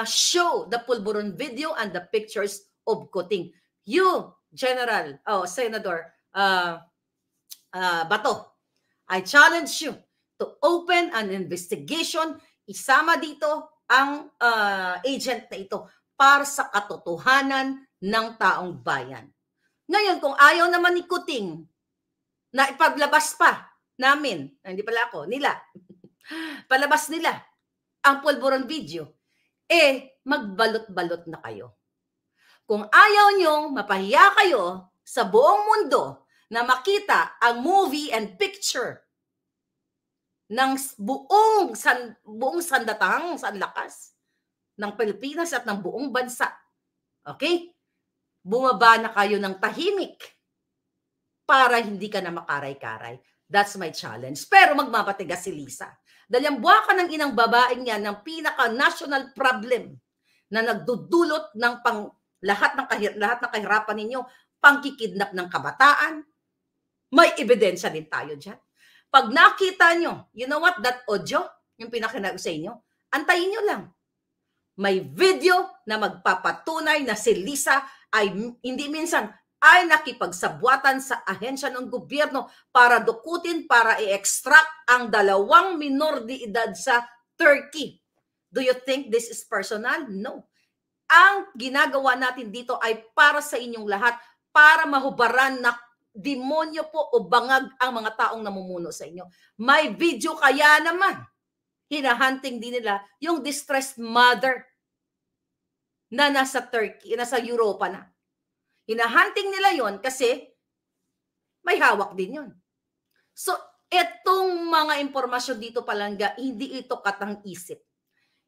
show the pulburon video and the pictures of Kuting. You, Senator Bato, I challenge you to open an investigation. Isama dito ang agent na ito para sa katotohanan ng taong bayan. Ngayon, kung ayaw naman ni Kuting na ipaglabas pa namin, hindi pala ako, nila, palabas nila ang pulburon video, magbalot-balot na kayo. Kung ayaw nyong mapahiya kayo sa buong mundo na makita ang movie and picture ng buong sandatahang sanlakas ng Pilipinas at ng buong bansa. Okay? Bumaba na kayo ng tahimik para hindi ka na makaray-karay. That's my challenge. Pero magmapatigas si Lisa. Dahil ang buwaka ng inang babaeng yan ng pinaka-national problem na nagdudulot ng lahat ng kahirapan ninyo, pangkikidnap ng kabataan, may ebidensya din tayo dyan. Pag nakita nyo, you know what, that audio, yung pinakinago sa inyo, antayin nyo lang. May video na magpapatunay na si Lisa ay hindi minsan ay nakipagsabwatan sa ahensya ng gobyerno para dukutin, para i-extract ang 2 minor de edad sa Turkey. Do you think this is personal? No. Ang ginagawa natin dito ay para sa inyong lahat, para mahubaran na demonyo po o bangag ang mga taong namumuno sa inyo. May video kaya naman. Hinahunting din nila yung distressed mother na nasa Turkey, nasa Europa na. Hinahunting nila yon kasi may hawak din yon. So, etong mga impormasyon dito palangga, hindi ito katang-isip.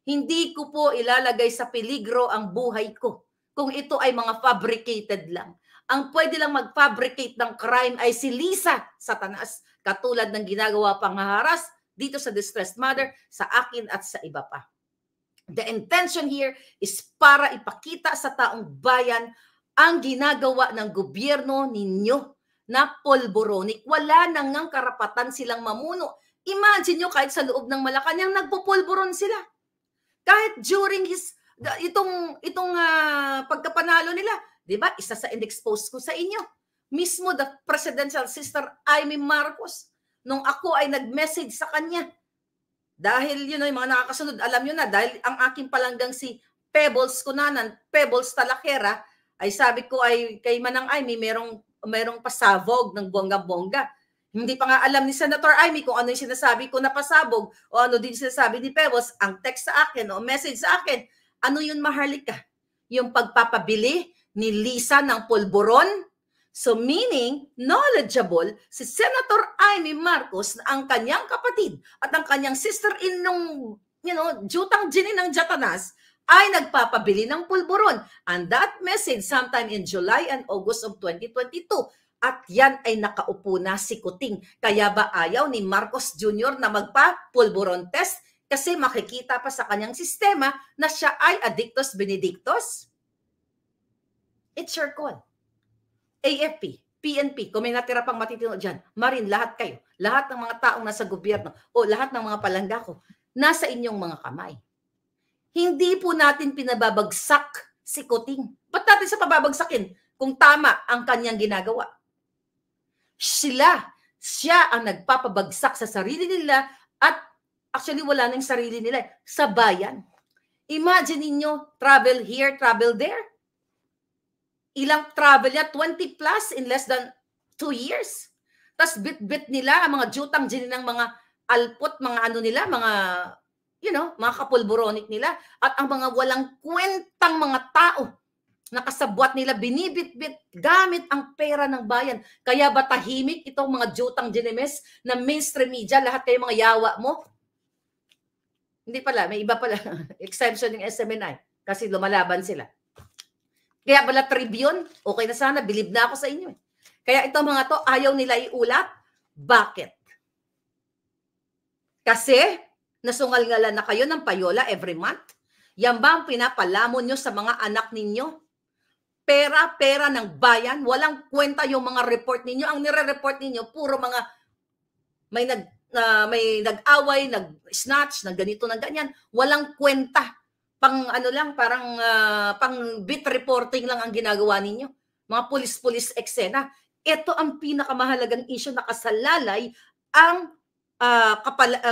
Hindi ko po ilalagay sa peligro ang buhay ko kung ito ay mga fabricated lang. Ang pwede lang mag-fabricate ng crime ay si Lisa Satanas, katulad ng ginagawa panghaharas dito sa distressed mother, sa akin at sa iba pa. The intention here is para ipakita sa taong bayan ang ginagawa ng gobyerno ninyo na polboronic. Wala nang ngang karapatan silang mamuno. Imagine nyo kahit sa loob ng Malacanang nagpopolboron sila. Kahit during itong pagkapanalo nila, di ba? Isa sa in-expose ko sa inyo. Mismo the presidential sister Amy Marcos, nung ako ay nag-message sa kanya. Dahil yun yung mga nakakasunod, alam nyo na, dahil ang aking palanggang si Pebbles Kunanan, Pebbles Talakera, ay sabi ko ay kay Manang Amy, merong pasabog ng bongga-bongga. Hindi pa nga alam ni Senator Amy kung ano yung sinasabi ko na pasabog o ano din sinasabi ni Pebbles. Ang text sa akin o message sa akin, ano yun, Maharlika? yung pagpapabili ni Lisa ng pulburon. So meaning, knowledgeable si Senator Amy Marcos na ang kanyang kapatid at ang kanyang sister-in nung, jutang Ginny ng Jatanas ay nagpapabili ng pulburon. And that message sometime in July and August of 2022. At yan ay nakaupo na si Kuting. Kaya ba ayaw ni Marcos Jr. na magpa-pulburon test? Kasi makikita pa sa kanyang sistema na siya ay addictus benedictus? It's your call. AFP, PNP, kung may natira pang matitino dyan, Marin, lahat kayo, lahat ng mga taong nasa gobyerno o lahat ng mga palangga ko, nasa inyong mga kamay. Hindi po natin pinababagsak si Kuting. Ba't natin sa pababagsakin kung tama ang kanyang ginagawa? Siya ang nagpapabagsak sa sarili nila at actually wala nang sarili nila sa bayan. Imagine niyo, travel here, travel there. Ilang travel niya? 20 plus in less than 2 years. Tapos bit-bit nila ang mga jutang Ginny ng mga alpot, mga ano nila, mga, mga kapulburonic nila. At ang mga walang kwentang mga tao na kasabwat nila, binibit-bit gamit ang pera ng bayan. Kaya ba tahimik itong mga jutang Ginnymes na mainstream media, lahat kayo mga yawa mo? Hindi pala, may iba pala. Exemption ng SMNI kasi lumalaban sila. Kaya pala Tribune, okay na sana, believe na ako sa inyo. Kaya itong mga to, ayaw nila iulat. Bakit? Kasi nasungal-ngalan na kayo ng payola every month. Yan ba ang pinapalamon nyo sa mga anak ninyo? Pera ng bayan, walang kwenta yung mga report ninyo. Ang nire-report ninyo, puro mga may nag-away, nag-snatch, ganito, ganyan. Walang kwenta. Pang pang beat reporting lang ang ginagawa ninyo. Mga pulis-pulis eksena. Ito ang pinakamahalagang issue na kasalalay ang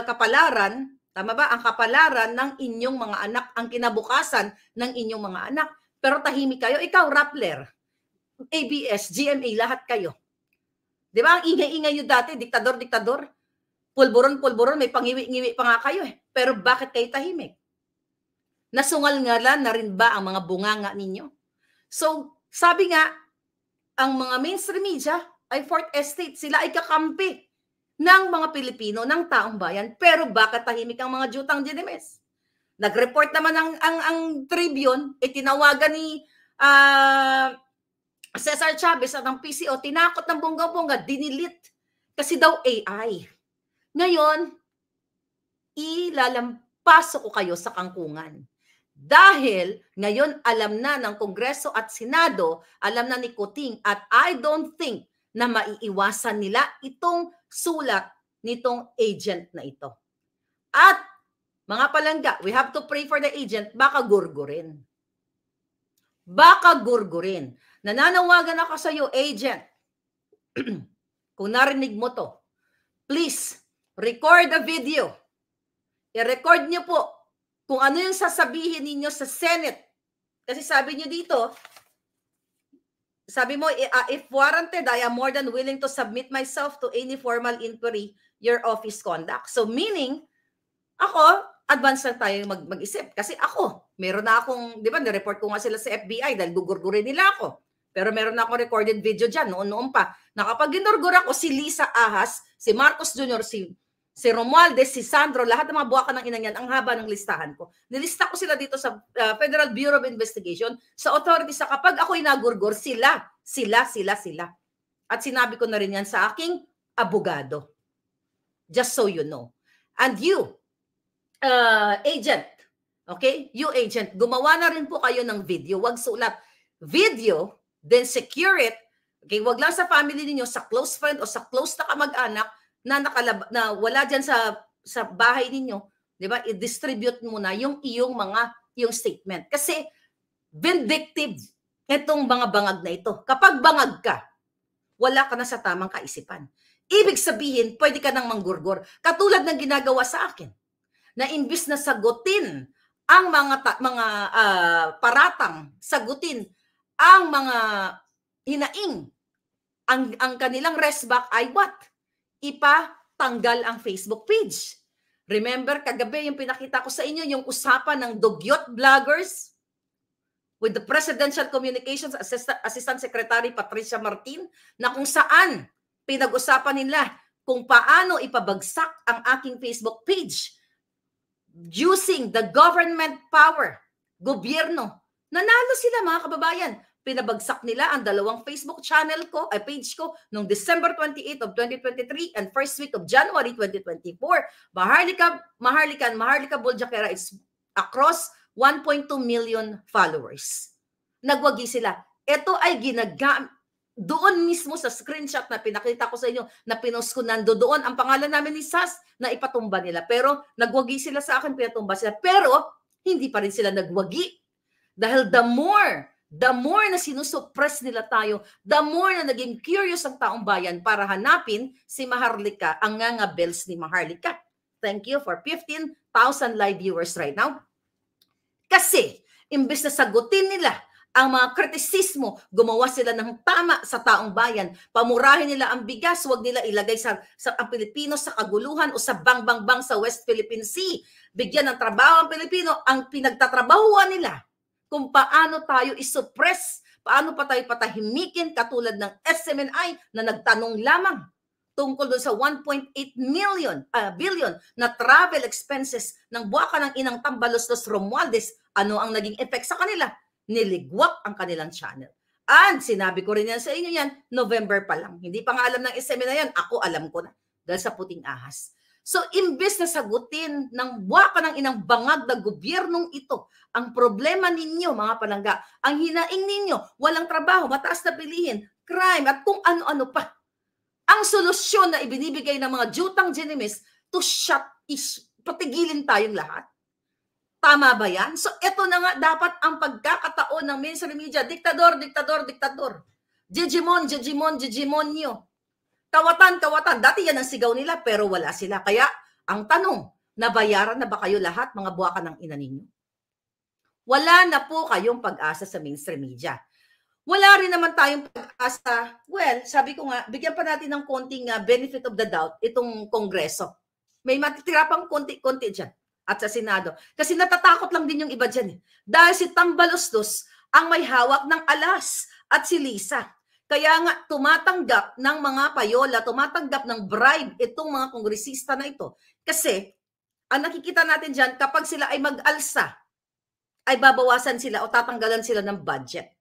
kapalaran, tama ba? Ang kapalaran ng inyong mga anak, ang kinabukasan ng inyong mga anak. Pero tahimik kayo. Ikaw, Rappler, ABS, GMA, lahat kayo. Di ba? Ang ingay-ingay nyo dati, diktador. Pulburon, may pangiwi-ngiwi pa nga kayo eh. Pero bakit kayo tahimik? Nasungal-ngalan na rin ba ang mga bunganga ninyo? So, sabi nga, ang mga mainstream media ay fourth estate. Sila ay kakampi ng mga Pilipino, ng taong bayan. Pero bakit tahimik ang mga jutang Ginnymes? Nag-report naman ang Tribune, tinawagan ni Cesar Chavez at ang PCO, tinakot ng bongga-bongga, dinilit. Kasi daw AI. Ngayon, ilalampasok ko kayo sa kangkungan. Dahil ngayon alam na ng Kongreso at Senado, alam na ni Kuting at I don't think na maiiwasan nila itong sulat nitong agent na ito. At mga palangga, we have to pray for the agent, baka gurgurin. Baka gurgurin. Nananawagan ako sa iyo, agent. Kung narinig mo to, please record the video. I-record niyo po kung ano yung sasabihin ninyo sa Senate. Kasi sabi niyo dito, sabi mo, if warranted, I am more than willing to submit myself to any formal inquiry your office conduct. So meaning, ako, advance lang tayo mag-isip. Kasi ako, meron na akong, di ba, nireport ko nga sila sa FBI dahil gugurgurin nila ako. Pero meron na akong recorded video dyan, noon pa. Na kapag ginurgur ako, si Lisa Ahas, si Marcos Jr., si Romualdez, si Sandro, lahat ng mga buwakan ng inang yan, ang haba ng listahan ko. Nilista ko sila dito sa Federal Bureau of Investigation, sa authorities na kapag ako inagurgur, sila. At sinabi ko na rin yan sa aking abogado. Just so you know. And you, agent, okay? You agent, gumawa na rin po kayo ng video. Wag sulat. Video, then secure it. Okay, wag lang sa family niyo, sa close friend o sa close na kamag-anak, na wala diyan sa bahay ninyo, 'di ba? I-distribute mo na yung iyong statement kasi vindictive itong mga bangag na ito. Kapag bangag ka, wala ka na sa tamang kaisipan. Ibig sabihin, pwede ka nang manggurgor. Katulad ng ginagawa sa akin. Na imbis na sagutin ang mga paratang, sagutin ang mga hinaing, ang kanilang resback ay what? Ipatanggal ang Facebook page. Remember, kagabi yung pinakita ko sa inyo, yung usapan ng dugyot vloggers? with the Presidential Communications Assistant Secretary Patricia Martin na kung saan pinag-usapan nila kung paano ipabagsak ang aking Facebook page using the government power, gobyerno. Nanalo sila mga kababayan. Pinabagsak nila ang dalawang Facebook channel ko, page ko, noong December 28 of 2023 and first week of January 2024. Maharlika Boljakera is across 1.2 million followers. Nagwagi sila. Ito ay doon mismo sa screenshot na pinakita ko sa inyo, na pinost ko doon ang pangalan namin ni SAS na ipatumba nila. Pero nagwagi sila sa akin, pinatumba sila. Pero hindi pa rin sila nagwagi. Dahil the more na sinusuppress nila tayo, the more na naging curious ang taong bayan para hanapin si Maharlika, ang nga bells ni Maharlika. Thank you for 15,000 live viewers right now. Kasi, imbes na sagutin nila ang mga kritisismo, gumawa sila ng tama sa taong bayan. Pamurahin nila ang bigas, huwag nila ilagay sa ang Pilipino sa kaguluhan o sa bang sa West Philippine Sea. Bigyan ng trabaho ang Pilipino, ang pinagtatrabahuan nila kung paano tayo isuppress, paano pa tayo patahimikin katulad ng SMNI na nagtanong lamang tungkol doon sa 1.8 billion na travel expenses ng buwaka ng inang Tambalos dos Romualdez. Ano ang naging effect sa kanila? Niligwak ang kanilang channel. And sinabi ko rin yan sa inyo yan, November pa lang. Hindi pa nga alam ng SMNI yan, ako alam ko na dahil sa puting ahas. So, imbes na sagutin ng buwaka ng inang bangag na gobyernong ito, ang problema ninyo, mga palangga, ang hinaing ninyo, walang trabaho, mataas na bilihin, crime, at kung ano-ano pa. Ang solusyon na ibinibigay ng mga jutang genimis to patigilin tayong lahat. Tama ba yan? So, ito na nga dapat ang pagkakataon ng mainstream media. Diktador, diktador, diktador. Jejimon, jejimon, jejimonyo. Kawatan, kawatan. Dati yan ang sigaw nila pero wala sila. Kaya ang tanong, nabayaran na ba kayo lahat mga buwaka ng ina ninyo? Wala na po kayong pag-asa sa mainstream media. Wala rin naman tayong pag-asa. Well, sabi ko nga, bigyan pa natin ng konting benefit of the doubt itong Kongreso. May matitira pang konti-konti dyan at sa Senado. Kasi natatakot lang din yung iba dyan. Dahil si Tambalos dos ang may hawak ng alas at si Lisa. Kaya nga tumatanggap ng mga payola, tumatanggap ng bribe itong mga kongresista na ito. Kasi ang nakikita natin dyan, kapag sila ay mag-alsa, ay babawasan sila o tatanggalan sila ng budget.